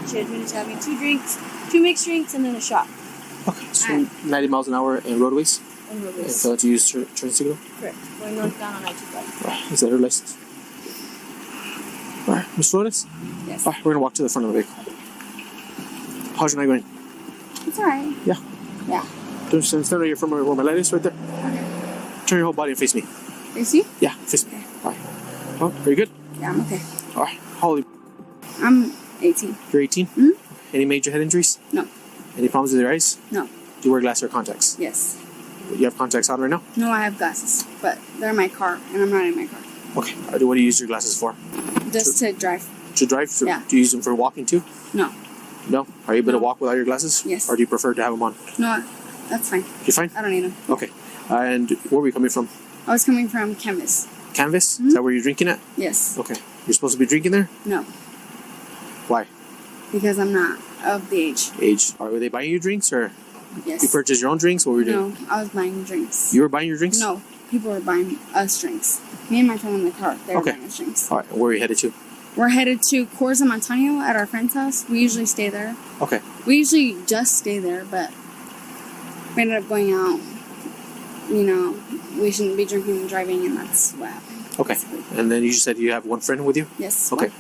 She admitted to having 2 drinks, 2 mixed drinks, and then a shot. Okay, so 90 miles an hour in roadways? In roadways. And failed to use turn signal? Correct. Going northbound on I-25. Right. Is that her license? Alright, Ms. Flores? Yes. Alright, we're going to walk to the front of the vehicle. How's your night going? It's alright. Yeah. Yeah. Don't stand right here from where my light is, right there. Okay. Turn your whole body and face me. Face you? Yeah, face me. Okay. Alright. Oh, are you good? Yeah, I'm okay. Alright. How old are you? I'm 18. You're 18? Mm-hmm. Any major head injuries? No. Any problems with your eyes? No. Do you wear glasses or contacts? Yes. You have contacts on right now? No, I have glasses, but they're in my car, and I'm not in my car. Okay. What do you use your glasses for? Just to drive. To drive? Yeah. Do you use them for walking too? No. No? Are you able to No. walk without your glasses? Yes. Or do you prefer to have them on? No, that's fine. You're fine? I don't need them. Okay. And where were you coming from? I was coming from Canvas. Canvas? Mm-hmm. Is that where you're drinking at? Yes. Okay. You're supposed to be drinking there? No, Why? because I'm not of the age. Age. Were they buying you drinks or Yes. you purchased your own drinks? What were you doing? No, I was buying drinks. You were buying your drinks? No, people were buying us drinks. Me and my friend in the car, they were Okay. buying us drinks. Alright. Where are you headed to? We're headed to Corza Montaño at our friend's house. We usually stay there. Okay. We usually just stay there, but we ended up going out. You know, we shouldn't be drinking and driving, and that's what happened. Okay. Basically. And then you just said you have one friend with you? Yes. Okay.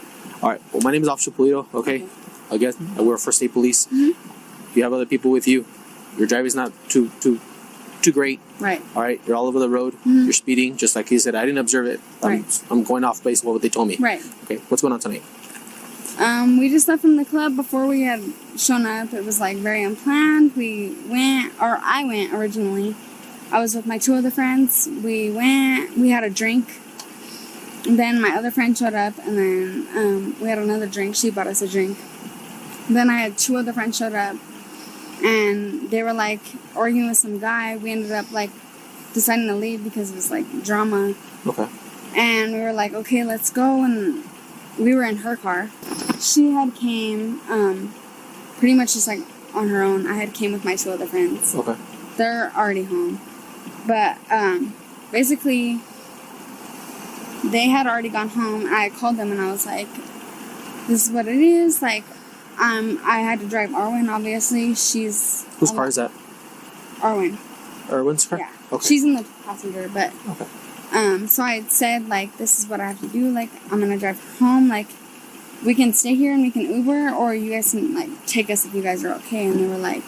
Alright. Well, my name is Officer Polito. Okay. Again, I work for state police. Mhm. You have other people with you. Your driving's not too great. Right. All right, you're all over the road. Mhm. You're speeding, just like he said. I didn't observe it. Right. I'm going off based on what they told me. Right. Okay, what's going on tonight? We just left from the club before we had shown up. It was like very unplanned. I went originally. I was with my 2 other friends. We had a drink. And then my other friend showed up, and then we had another drink. She bought us a drink. Then I had 2 other friends showed up, and they were like arguing with some guy. We ended up like deciding to leave because it was like drama. Okay. And we were like, okay, let's go. And we were in her car. She had came pretty much just like on her own. I had came with my 2 other friends. Okay. They're already home. But basically, they had already gone home. I called them and I was like, this is what it is. Like, I had to drive Arwen, obviously. She's... Whose car is that? Arwen. Erwin's car? Yeah. Okay. She's in the passenger, but... Okay. So I said, like, this is what I have to do. Like, I'm going to drive home. Like, we can stay here and we can Uber, or you guys can, like, take us if you guys are okay. And they were, like,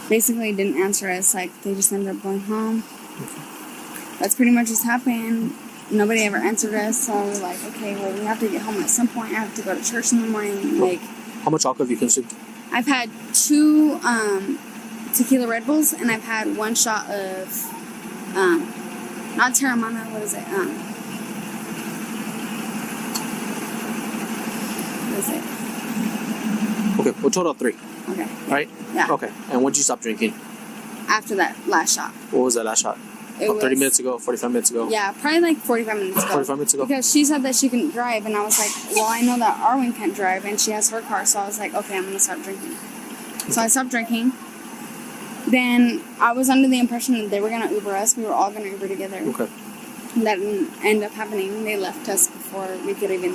basically didn't answer us. Like, they just ended up going home. Okay. That's pretty much what's happened. Nobody ever answered us. So I was like, okay, well, we have to get home at some point. I have to go to church in the morning. Like, how much alcohol have you consumed? I've had 2 tequila Red Bulls, and I've had 1 shot of, not Terramana, what is it? What is it? Okay, we'll total of 3. Okay. Right? Yeah. Okay. And when did you stop drinking? After that last shot. What was that last shot? It was 30 minutes ago, 45 minutes ago? Yeah, probably like 45 minutes ago. 45 minutes ago? Because she said that she couldn't drive, and I was like, well, I know that Arwen can't drive, and she has her car, so I was like, okay, I'm going to stop drinking. So I stopped drinking. Then I was under the impression that they were going to Uber us. We were all going to Uber together. Okay. That didn't end up happening. They left us before we could even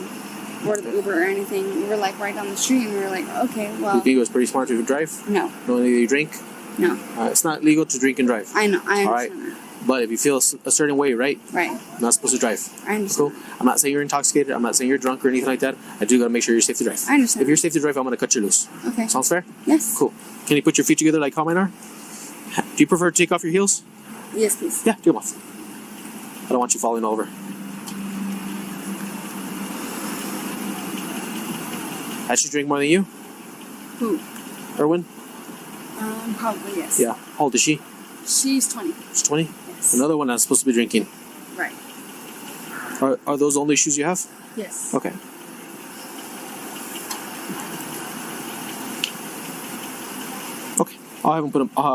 board the Uber or anything. We were like right down the street, and we were like, okay, well. You think it was pretty smart to drive? No. Knowing that you drink? No. It's not legal to drink and drive. I know. I understand Alright. that. But if you feel a certain way, right? Right. You're not supposed to drive. I understand. Cool. I'm not saying you're intoxicated. I'm not saying you're drunk or anything like that. I do gotta make sure you're safe to drive. I understand. If you're safe to drive, I'm gonna cut you loose. Okay. Sounds fair? Yes. Cool. Can you put your feet together like how mine are? Do you prefer to take off your heels? Yes, please. Yeah, take them off. I don't want you falling over. I should drink more than you? Who? Erwin? Probably, yes. Yeah. How old is she? She's 20. She's 20? Yes. Another one that's supposed to be drinking. Right. Are those the only shoes you have? Yes. Okay. Okay. I'll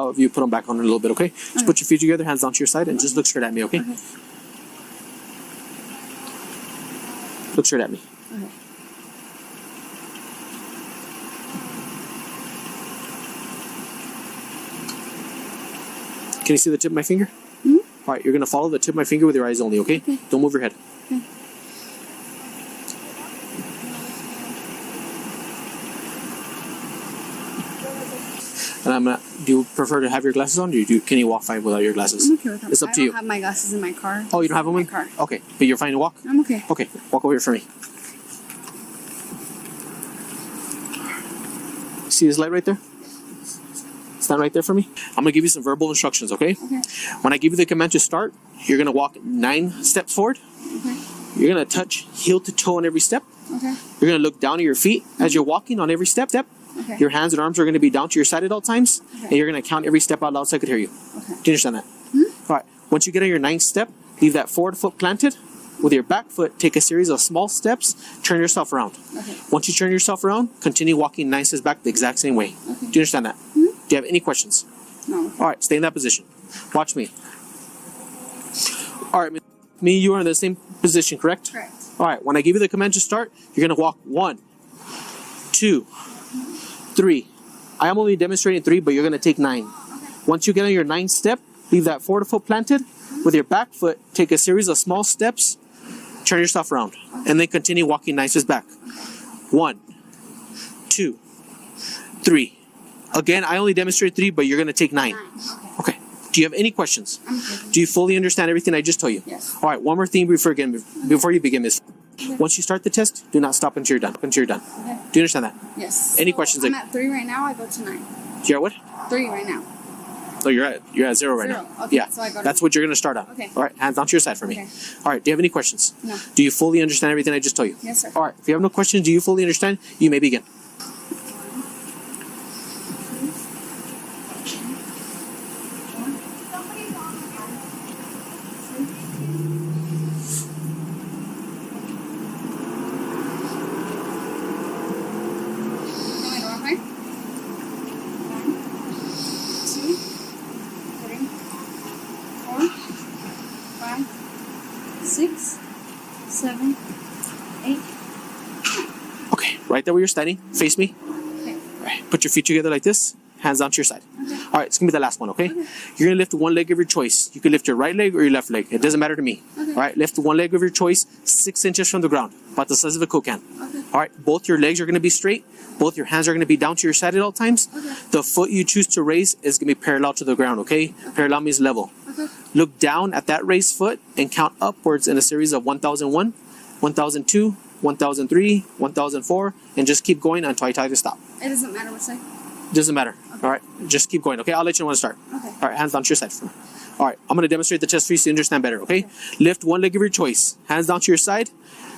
have you put them back on in a little bit, okay? Just put your feet together, hands down to your side, and just look straight at me, okay? Okay. Look straight at me. Okay. Can you see the tip of my finger? Mm-hmm. All right, you're going to follow the tip of my finger with your eyes only, okay? Okay. Don't move your head. Okay. And do you prefer to have your glasses on, or can you walk fine without your glasses? I'm okay with that. It's up to I you. don't have my glasses in my car. Oh, you don't have them in in my car. Okay, but you're fine to walk. I'm okay. Okay, walk over here for me. See this light right there? Stand right there for me. I'm gonna give you some verbal instructions, okay? Okay. When I give you the command to start, you're gonna walk 9 steps forward. Okay. You're gonna touch heel to toe on every step. Okay. You're gonna look down at your feet as you're walking on every step. Okay. Your hands and arms are gonna be down to your side at all times, Okay. and you're gonna count every step out loud so I could hear you. Okay. Do you understand that? All right. Once you get on your 9th step, leave that forward foot planted. With your back foot, take a series of small steps. Turn yourself around. Okay. Once you turn yourself around, continue walking 9 steps back the exact same way. Okay. Do you understand that? Do you have any questions? No. All right. Stay in that position. Watch me. All right. Me, you are in the same position, correct? Correct. All right. When I give you the command to start, you're gonna walk 1, 2, 3. I am only demonstrating 3, but you're gonna take 9. Okay. Once you get on your 9th step, leave that forward foot planted. With your back foot, take a series of small steps. Turn yourself around, and then continue walking 9 steps back. 1, 2, 3. Again, I only demonstrated 3, but you're gonna take 9. 9. Okay. Do you have any questions? I'm good. Do you fully understand everything I just told you? Yes. All right. One more thing before you begin, Miss. Once you start the test, do not stop until you're done. Okay. Do you understand that? Yes. Any So questions? I'm at 3 right now. I go to 9. You're at what? 3 right now. Oh, you're at 0 right 0. now. Okay, Yeah. so I go to That's what you're gonna start on. Okay. All right. Hands down to your side for me. Okay. All right. Do you have any questions? No. Do you fully understand everything I just told you? Yes, sir. All right. If you have no questions, do you fully understand? You may begin. Six, 7, 8. Okay. Right there where you're standing, face me. Okay. All right. Put your feet together like this. Hands down to your side. Okay. All right. It's gonna be the last one. Okay. You're gonna lift one leg of your choice. You can lift your right leg or your left leg. It doesn't matter to me. Okay. All right. Lift one leg of your choice, 6 inches from the ground, about the size of a Coke can. Okay. All right. Both your legs are gonna be straight. Both your hands are gonna be down to your side at all times. Okay. The foot you choose to raise is gonna be parallel to the ground. Okay. Parallel means level. Okay. Look down at that raised foot and count upwards in a series of 1001, 1002, 1003, 1004, and just keep going until I tell you to stop. It doesn't matter which side. Doesn't matter. Okay. All right. Just keep going. Okay. I'll let you know when to start. Okay. All right. Hands down to your side. All right. I'm going to demonstrate the test for you so you understand better. Okay. Lift one leg of your choice. Hands down to your side.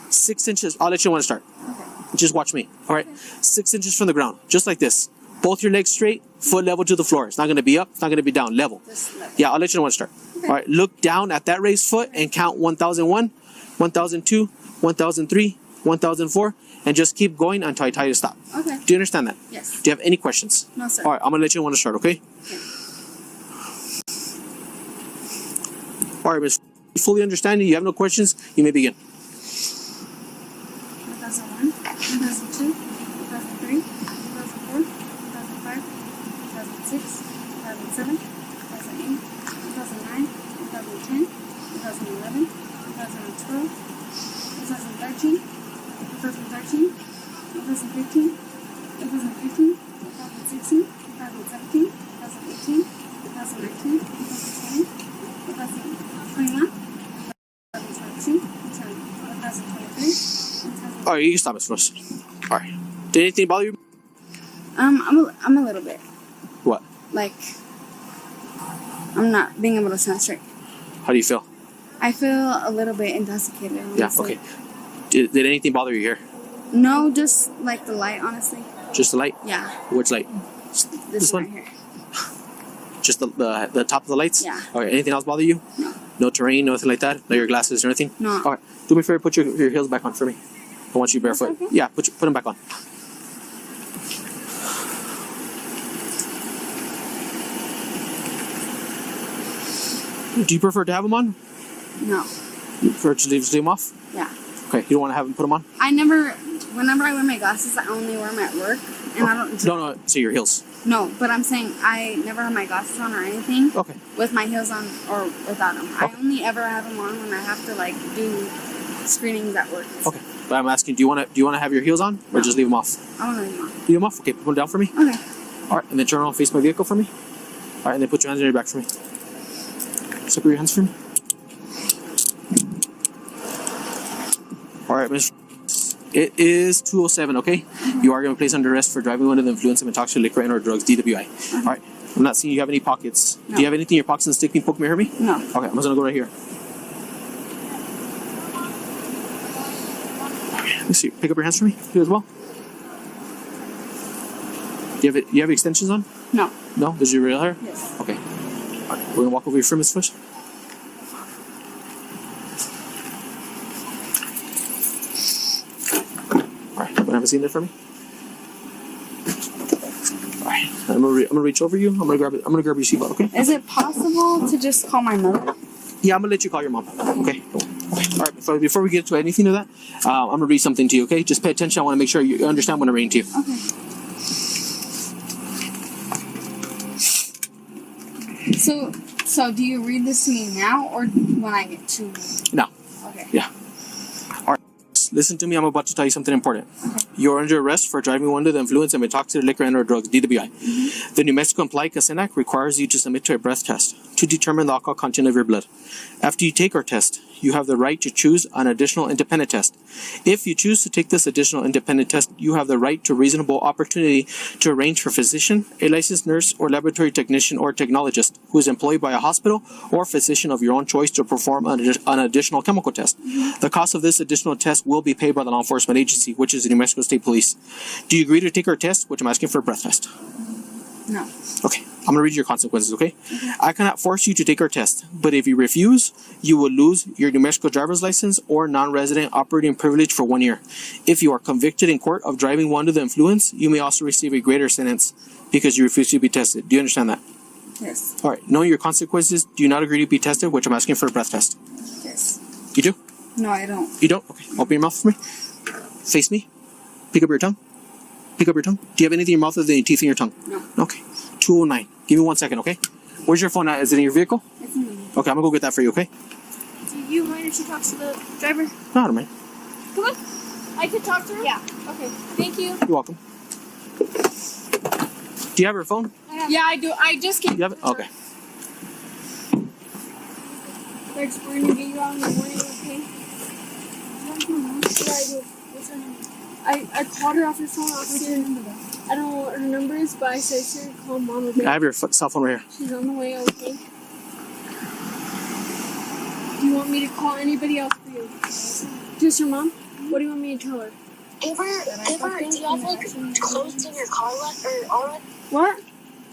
6 inches. I'll let you know when to start. Okay. Just watch me. All right. 6 inches from the ground. Just like this. Both your legs straight. Foot level to the floor. It's not going to be up. It's not going to be down. Level. Just left. Yeah. I'll let you know when to start. Okay. All right. Look down at that raised foot and count 1001, 1002, 1003, 1004, and just keep going until I tell you to stop. Okay. Do you understand that? Yes. Do you have any questions? No, sir. All right. I'm going to let you know when to start. Okay. Okay. All right, Miss. You fully understand? You have no questions? You may begin. 2001, 2002, 2003, 2004, 2005, 2006, 2007, 2008, 2009, 2010, 2011, 2012, 2013, 2013, 2015, 2015, 2016, 2017, 2018, 2019, 2020, 2021, 2022, 2023. All right, you can stop, Miss Rose. All right. Did anything bother you? I'm a little bit What? like I'm not being able to stand straight. How do you feel? I feel a little bit intoxicated. Yeah. Honestly. Okay. Did anything bother you here? No, just like the light, honestly. Just the light? Yeah. Which light? This one? right here. Just the top of the lights? Yeah. All right. Anything else bother you? No. No terrain, nothing like that? No your glasses or anything? No. All right. Do me a favor, put your heels back on for me. I want you barefoot. Okay. Yeah, put them back on. Do you prefer to have them on? No. You prefer to leave them off? Yeah. Okay. You don't want to have them put them on? Whenever I wear my glasses, I only wear them at work, and I don't. No. So your heels. No, but I'm saying I never have my glasses on or anything Okay. with my heels on or without them. I Okay. only ever have them on when I have to like do screenings at work. Okay. But I'm asking, do you want to have your heels on or No. just leave them off? I want to leave them on. Leave them off. Okay. Put them down for me. Okay. All right, and then turn around and face my vehicle for me. All right, and then put your hands on your back for me. Separate your hands for me. All right, Miss. It is 2:07. Okay, you are going to be placed under arrest for driving under the influence of intoxicating liquor and/or drugs, DWI. All right, I'm not seeing you have any pockets. No. Do you have anything in your pockets and stick me, poke me, hurt me? No. Okay, I'm just gonna go right here. Let me see. Pick up your hands for me. You as well. You have extensions on? No. No? Does your real hair? Yes. Okay. All right, we're gonna walk over your frames first. All right, have a seat there for me. All right, I'm gonna reach over you. I'm gonna grab your seatbelt. Okay? Is it possible to just call my mother? Yeah, I'm gonna let you call your mom. Okay. All right. Before we get to anything of that, I'm gonna read something to you. Okay? Just pay attention. I want to make sure you understand what I'm reading to you. Okay. So do you read this to me now or when I get to? No. Okay. Yeah. All right. Listen to me. I'm about to tell you something important. Okay. You're under arrest for driving under the influence of intoxicating liquor and/or drugs, DWI. The New Mexico Implied Consent Act requires you to submit to a breath test to determine the alcohol content of your blood. After you take our test, you have the right to choose an additional independent test. If you choose to take this additional independent test, you have the right to reasonable opportunity to arrange for a physician, a licensed nurse, or laboratory technician or technologist who is employed by a hospital or physician of your own choice to perform an additional chemical test. The cost of this additional test will be paid by the law enforcement agency, which is the New Mexico State Police. Do you agree to take our test, which I'm asking for a breath test? No. Okay, I'm going to read your consequences, okay? I cannot force you to take our test, but if you refuse, you will lose your New Mexico driver's license or non-resident operating privilege for 1 year. If you are convicted in court of driving under the influence, you may also receive a greater sentence because you refuse to be tested. Do you understand that? Yes. All right, knowing your consequences, do you not agree to be tested, which I'm asking for a breath test? Yes. You do? No, I don't. You don't? Okay, open your mouth for me. Face me. Pick up your tongue. Pick up your tongue. Do you have anything in your mouth other than your teeth in your tongue? No. Okay. 209. Give me 1 second, okay? Where's your phone at? Is it in your vehicle? It's me. Okay, I'm gonna go get that for you, okay? Do you mind if she talks to the driver? No, I don't mind. Come on. I could talk to her? Yeah. Okay. Thank you. You're welcome. Do you have her phone? Yeah, I do. I just came. You have it? Okay. Lex, we're gonna get you out in the morning, okay? Yeah, I do. What's her name? I called her off her phone. What's her number? I don't know what her number is, but I said she would call mom. Okay? I have your cell phone right here. She's on the way, okay? Do you want me to call anybody else for you? Just your mom? What do you want me to tell her? Do you have like clothes in your car left or on? What?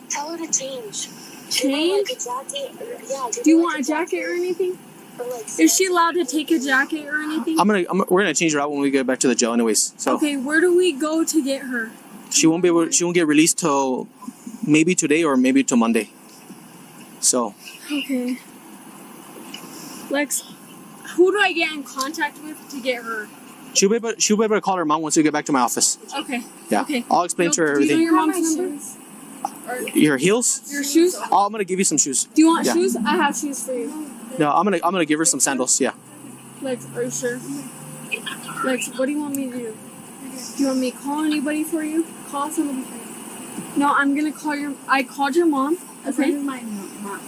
Tell her to change. Change? Like a jacket or, Do you want a jacket or anything? Or like Is she allowed to take a jacket or anything? We're gonna change her out when we get back to the jail, anyways. So Okay, where do we go to get her? she won't get released till maybe today or maybe till Monday. So Okay. Lex, who do I get in contact with to get her? she'll be able to call her mom once we get back to my office. Okay. Yeah. Okay. I'll explain to her Do you know everything. your mom's number? Your heels? Your shoes? Oh, I'm gonna give you some shoes. Do you want Yeah. shoes? I have shoes for you. No, I'm gonna give her some sandals. Yeah. Lex, are you sure? Lex, what do you want me to do? Do you want me to call anybody for you? Call somebody for you. No, I'm gonna call your. I called your mom. Okay. My mom.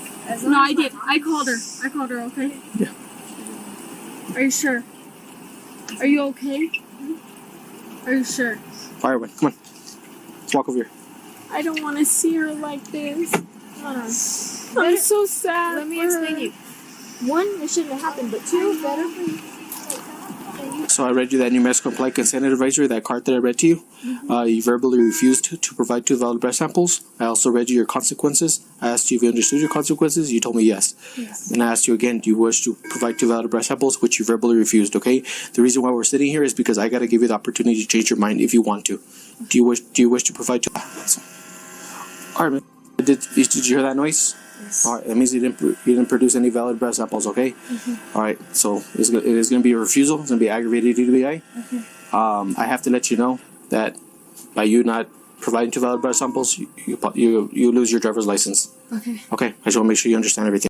No, I did. I called her. Okay. Yeah. Are you sure? Are you okay? Are you sure? All right, come on. Let's walk over here. I don't want to see her like this. I'm so sad. Let me for explain her. you. One, it shouldn't have happened, but two, better for you. So I read you that New Mexico Implied Consent Advisory, that card that I read to you. You verbally refused to provide 2 valid breath samples. I also read you your consequences. I asked you if you understood your consequences. You told me yes. And I asked you again, do you wish to provide 2 valid breath samples, which you verbally refused, okay? The reason why we're sitting here is because I got to give you the opportunity to change your mind if you want to. Do you wish to provide 2? All right, man. Did you hear that noise? Yes. All right, that means you didn't produce any valid breath samples, okay? All right, so it is going to be a refusal. It's going to be aggravated DWI. I have to let you know that by you not providing 2 valid breath samples, you lose your driver's license. Okay. Okay, I just want to make sure you understand everything.